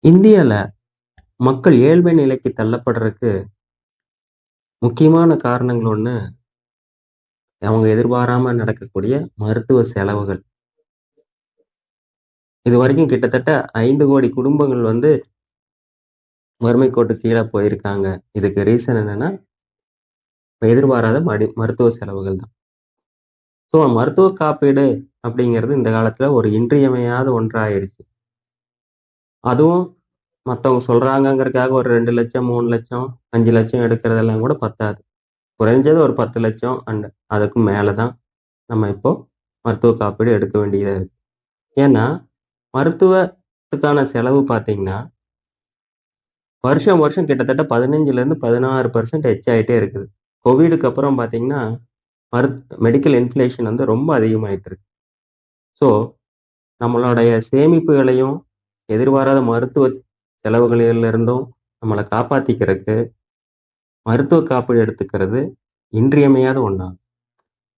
இந்தியால மக்கள் ஏழ்மை நிலைக்கு தள்ளப்படுறதுக்கு முக்கியமான காரணங்கள் ஒண்ணு, அவங்க எதிர்பாராம நடக்கக்கூடிய மருத்துவ செலவுகள். இதுவரைக்கும் கிட்டத்தட்ட 5,00,00,000 குடும்பங்கள் வறுமை கோட்டுக்கு கீழ போயிருக்காங்க. இதுக்கு ரீசன் என்னன்னா, எதிர்பாராத மருத்துவ செலவுகள் தான். மருத்துவ காப்பீடு அப்படிங்கிறது இந்த காலத்துல ஒரு இன்றியமையாத ஒன்றா ஆயிருச்சு. அதுவும் மத்தவங்க சொல்றாங்கங்கறதுக்காக ஒரு 2,00,000, 3,00,000, 5,00,000 எடுக்கிறதெல்லாம் கூட பத்தாது. குறைஞ்சது ஒரு 10,00,000 அதுக்கு மேல தான் நம்ம இப்போ மருத்துவ காப்பீடு எடுக்க வேண்டியதா இருக்கு. ஏன்னா, மருத்துவத்துக்கான செலவு பார்த்தீங்கன்னா, வருஷம் வருஷம் கிட்டத்தட்ட 15லேருந்து 16% எச்சாயிட்டே இருக்குது. கோவிடுக்கு அப்புறம் பார்த்தீங்கன்னா, மெடிக்கல் இன்ஃப்ளேஷன் ரொம்ப அதிகமாயிட்டு இருக்கு. ஸோ, நம்மளுடைய சேமிப்புகளையும், எதிர்பாராத மருத்துவ செலவுகளிலிருந்தும் நம்மள காப்பாத்திக்கிறதுக்கு, மருத்துவ காப்பீடு எடுத்துக்கிறது இன்றியமையாத ஒண்ணா.